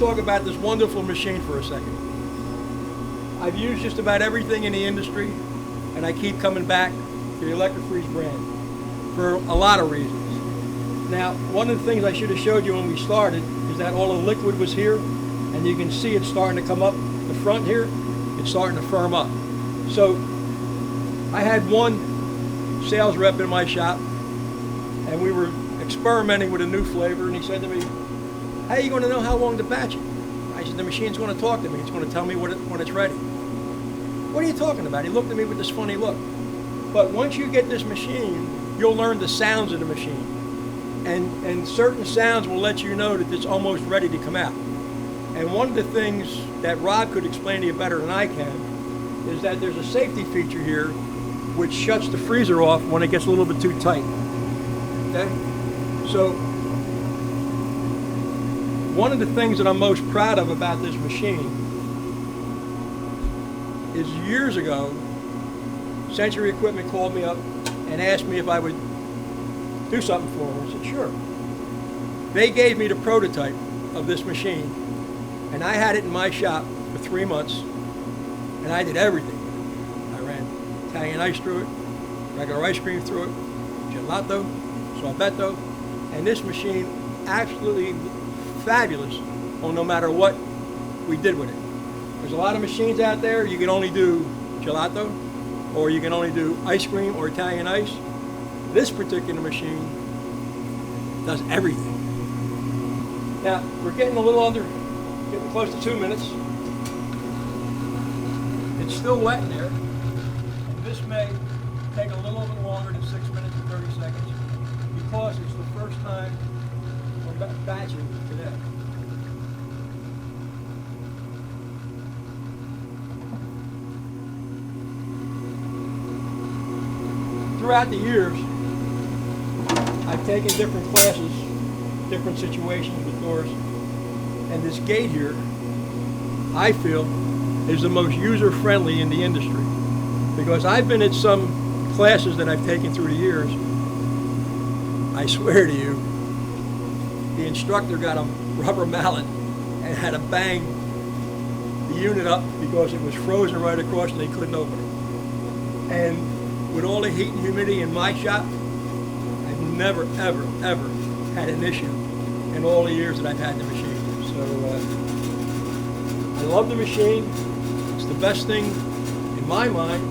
talk about this wonderful machine for a second. I've used just about everything in the industry, and I keep coming back to the Electro brand for a lot of reasons. Now, one of the things I should have showed you when we started is that all the liquid was here, and you can see it's starting to come up the front here. It's starting to firm up. So I had one sales rep in my shop, and we were experimenting with a new flavor, and he said to me, "How are you going to know how long to batch it?" I said, "The machine's going to talk to me. It's going to tell me when it's ready." "What are you talking about?" He looked at me with this funny look. But once you get this machine, you'll learn the sounds of the machine. And certain sounds will let you know that it's almost ready to come out. And one of the things that Rob could explain to you better than I can is that there's a safety feature here which shuts the freezer off when it gets a little bit too tight. Okay? So one of the things that I'm most proud of about this machine is years ago, Sentry Equipment called me up and asked me if I would do something for them. I said, sure. They gave me the prototype of this machine, and I had it in my shop for 3 months, and I did everything. I ran Italian ice through it, regular ice cream through it, gelato, sorbetto, and this machine absolutely fabulous on no matter what we did with it. There's a lot of machines out there, you can only do gelato, or you can only do ice cream or Italian ice. This particular machine does everything. Now, we're getting close to 2 minutes. It's still wet in there. And this may take a little bit longer than 6 minutes and 30 seconds because it's the first time we're batching today. Throughout the years, I've taken different classes, different situations with doors, and this gate here, I feel, is the most user-friendly in the industry. Because I've been at some classes that I've taken through the years, I swear to you, the instructor got a rubber mallet and had to bang the unit up because it was frozen right across and they couldn't open it. And with all the heat and humidity in my shop, I've never, ever, ever had an issue in all the years that I've had the machine. So I love the machine. It's the best thing in my mind.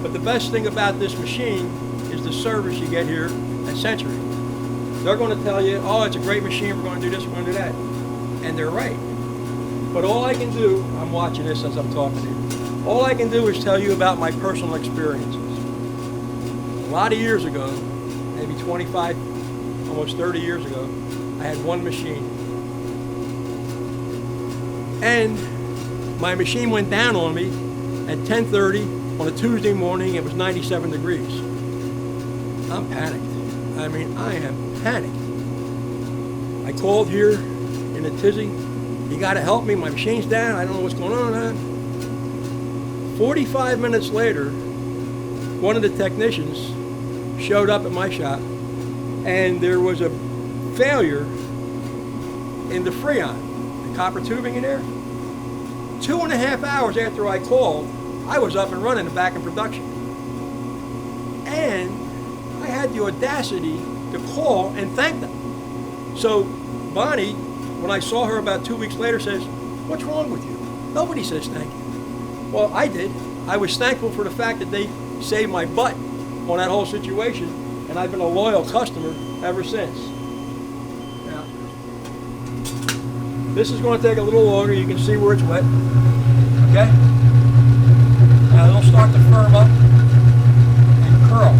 But the best thing about this machine is the service you get here at Sentry. They're going to tell you, oh, it's a great machine, we're going to do this, we're going to do that. And they're right. But all I can do, I'm watching this as I'm talking to you, all I can do is tell you about my personal experiences. A lot of years ago, maybe 25, almost 30 years ago, I had one machine. And my machine went down on me at 10:30 on a Tuesday morning. It was 97 degrees. I'm panicked. I mean, I am panicked. I called here in a tizzy. You got to help me. My machine's down. I don't know what's going on. 45 minutes later, one of the technicians showed up at my shop, and there was a failure in the freon, the copper tubing in there. 2.5 hours after I called, I was up and running and back in production. And I had the audacity to call and thank them. So Bonnie, when I saw her about 2 weeks later, says, "What's wrong with you?" Nobody says thank you. Well, I did. I was thankful for the fact that they saved my butt on that whole situation, and I've been a loyal customer ever since. Now, this is going to take a little longer. You can see where it's wet. Okay? Now, it'll start to firm up and curl.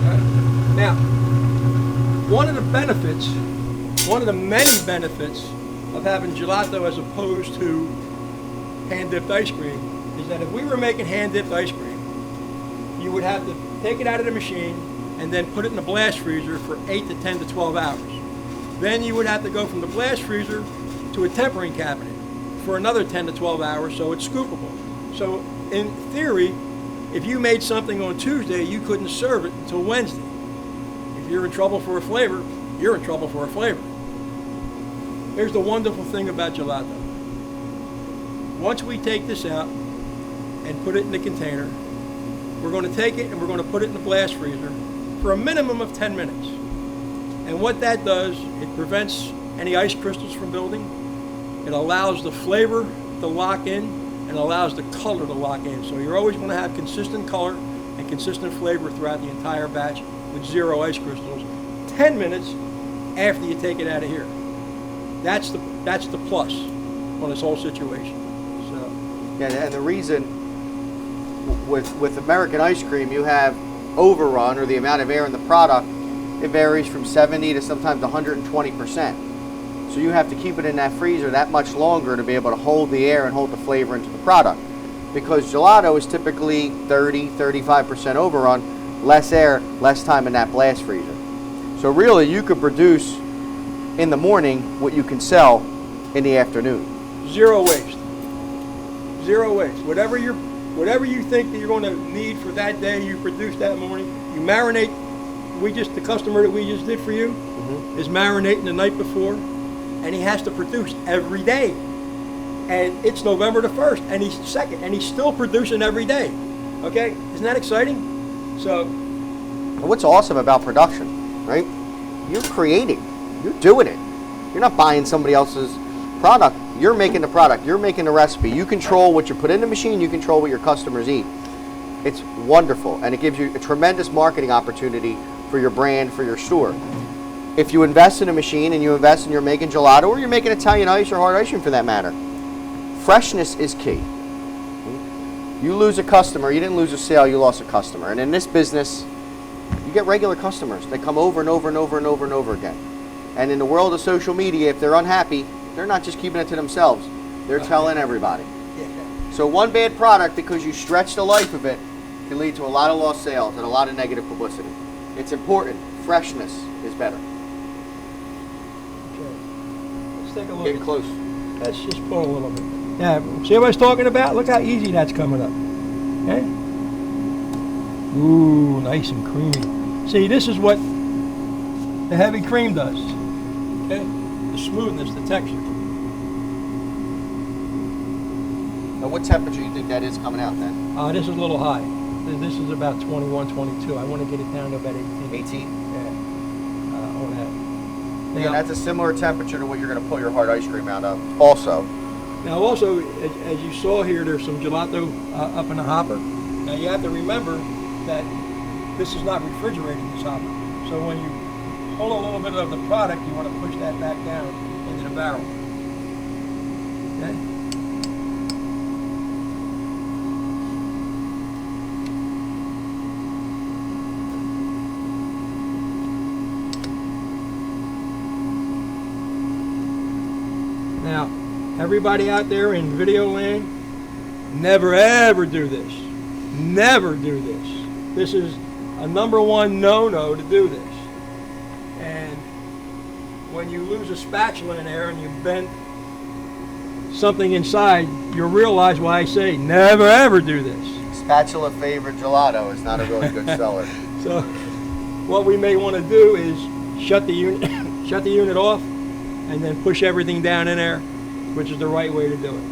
Okay? Now, one of the many benefits of having gelato as opposed to hand-dipped ice cream is that if we were making hand-dipped ice cream, you would have to take it out of the machine and then put it in the blast freezer for 8 to 10 to 12 hours. Then you would have to go from the blast freezer to a tempering cabinet for another 10 to 12 hours so it's scoopable. So in theory, if you made something on Tuesday, you couldn't serve it until Wednesday. If you're in trouble for a flavor, you're in trouble for a flavor. Here's the wonderful thing about gelato. Once we take this out and put it in the container, we're going to take it and we're going to put it in the blast freezer for a minimum of 10 minutes. And what that does, it prevents any ice crystals from building. It allows the flavor to lock in and allows the color to lock in. So you're always going to have consistent color and consistent flavor throughout the entire batch with 0 ice crystals. 10 minutes after you take it out of here. That's the plus on this whole situation. So yeah, and the reason with American ice cream, you have overrun, or the amount of air in the product, it varies from 70 to sometimes 120%. So you have to keep it in that freezer that much longer to be able to hold the air and hold the flavor into the product. Because gelato is typically 30-35% overrun, less air, less time in that blast freezer. So really, you could produce in the morning what you can sell in the afternoon. 0 waste. 0 waste. Whatever you think that you're going to need for that day, you produce that morning. You marinate. The customer that we just did for you is marinating the night before, and he has to produce every day. And it's November the 1st, and he's second, and he's still producing every day. Okay, isn't that exciting? So, and what's awesome about production, right? You're creating, you're doing it. You're not buying somebody else's product. You're making the product. You're making the recipe. You control what you put in the machine. You control what your customers eat. It's wonderful, and it gives you a tremendous marketing opportunity for your brand, for your store. If you invest in a machine and you invest in you're making gelato, or you're making Italian ice or hard ice cream for that matter, freshness is key. You lose a customer, you didn't lose a sale, you lost a customer. And in this business, you get regular customers. They come over and over and over and over and over again. And in the world of social media, if they're unhappy, they're not just keeping it to themselves. They're telling everybody. So one bad product, because you stretch the life of it, can lead to a lot of lost sales and a lot of negative publicity. It's important. Freshness is better. Okay. Let's take a look. Getting close. Let's just pull a little bit. Yeah, see what I was talking about? Look how easy that's coming up. Okay? Ooh, nice and creamy. See, this is what the heavy cream does. Okay? The smoothness, the texture. Now, what temperature do you think that is coming out then? This is a little high. This is about 21, 22. I want to get it down to about 18. 18? Yeah. On that. Yeah, that's a similar temperature to what you're going to pull your hard ice cream out of. Also. Now, also, as you saw here, there's some gelato up in the hopper. Now, you have to remember that this is not refrigerated, this hopper. So when you pull a little bit of the product, you want to push that back down into the barrel. Okay? Now, everybody out there in video land, never ever do this. Never do this. This is a #1 no-no to do this. And when you lose a spatula in there and you bend something inside, you'll realize why I say never ever do this. Spatula favorite gelato is not a really good seller. So what we may want to do is shut the unit shut the unit off and then push everything down in there, which is the right way to do it.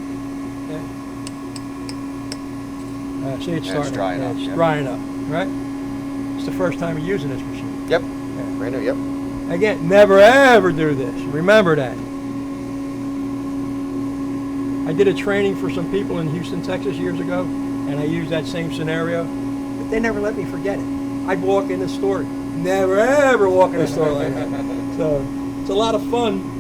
Okay? See, it's starting. Drying up. It's drying up, right? It's the first time you're using this machine. Yep. Yeah. Brand new, yep. Again, never ever do this. Remember that. I did a training for some people in Houston, Texas years ago, and I used that same scenario, but they never let me forget it. I'd walk in the store, never ever walk in the store like that. So it's a lot of fun.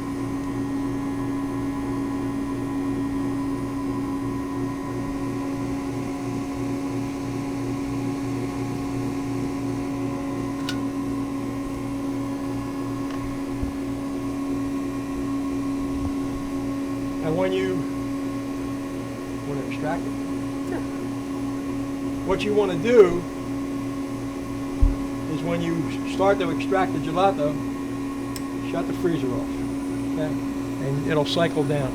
And when you want to extract it, what you want to do is when you start to extract the gelato, shut the freezer off, okay? And it'll cycle down.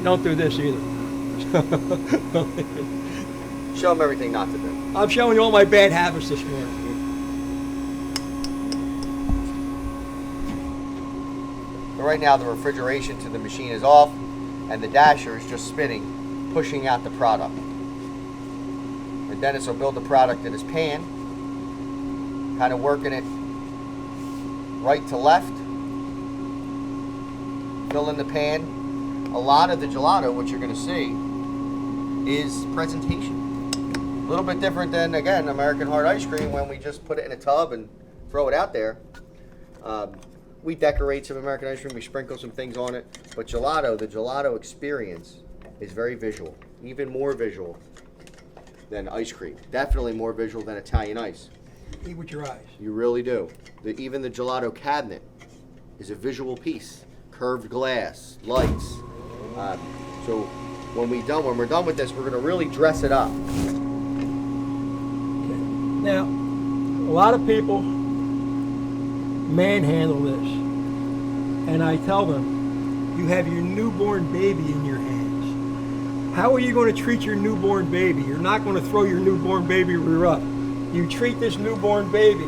Don't do this either. Show them everything not to do. I'm showing you all my bad habits this morning. But right now the refrigeration to the machine is off and the dasher is just spinning, pushing out the product. And Dennis will build the product in his pan, kind of working it right to left, fill in the pan. A lot of the gelato, what you're going to see, is presentation. A little bit different than, again, American hard ice cream when we just put it in a tub and throw it out there. We decorate some American ice cream, we sprinkle some things on it, but gelato, the gelato experience is very visual, even more visual than ice cream. Definitely more visual than Italian ice. Eat with your eyes. You really do. Even the gelato cabinet is a visual piece. Curved glass, lights. So when we're done with this, we're going to really dress it up. Okay. Now, a lot of people manhandle this, and I tell them, you have your newborn baby in your hands. How are you going to treat your newborn baby? You're not going to throw your newborn baby rear up. You treat this newborn baby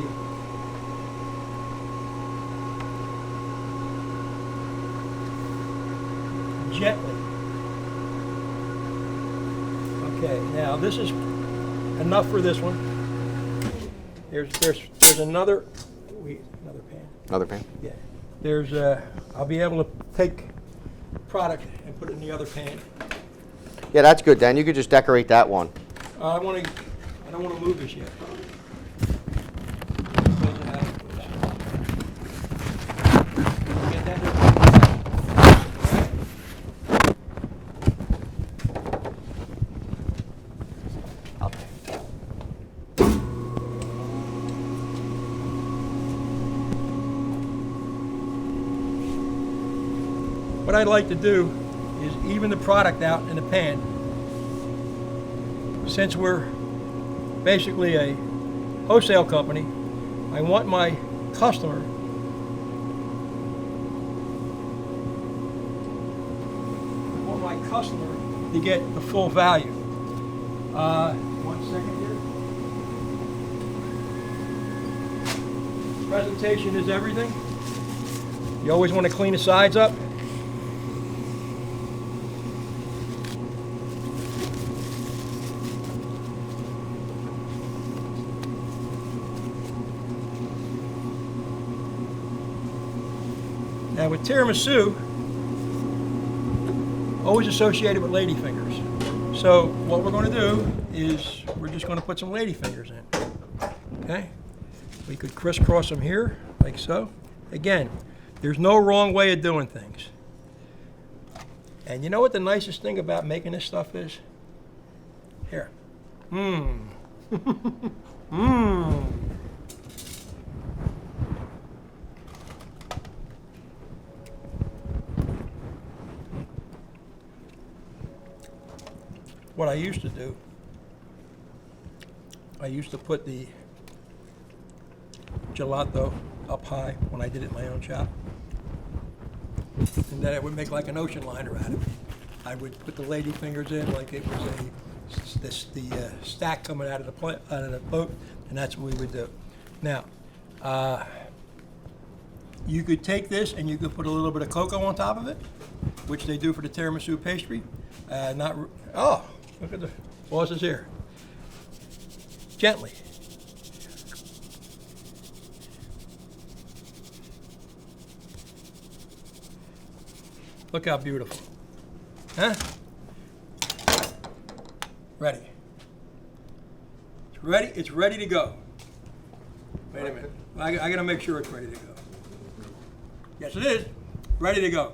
gently. Okay, now this is enough for this one. There's another pan. Another pan? Yeah. There's I'll be able to take product and put it in the other pan. Yeah, that's good, Dan. You could just decorate that one. I don't want to move this yet. Get that there. What I'd like to do is even the product out in the pan. Since we're basically a wholesale company, I want my customer to get the full value. 1 second here. Presentation is everything. You always want to clean the sides up. Now with tiramisu, always associated with ladyfingers. So what we're going to do is we're just going to put some ladyfingers in. Okay? We could crisscross them here, like so. Again, there's no wrong way of doing things. And you know what the nicest thing about making this stuff is? Here. Mmm. Mmm. What I used to do, I used to put the gelato up high when I did it in my own shop, and then I would make like an ocean liner out of it. I would put the lady fingers in like it was the stack coming out of the boat, and that's what we would do. Now, you could take this and you could put a little bit of cocoa on top of it, which they do for the tiramisu pastry. Oh. Look at the bosses here. Gently. Look how beautiful. Huh? Ready. It's ready. It's ready to go. Wait a minute. I gotta make sure it's ready to go. Yes, it is. Ready to go.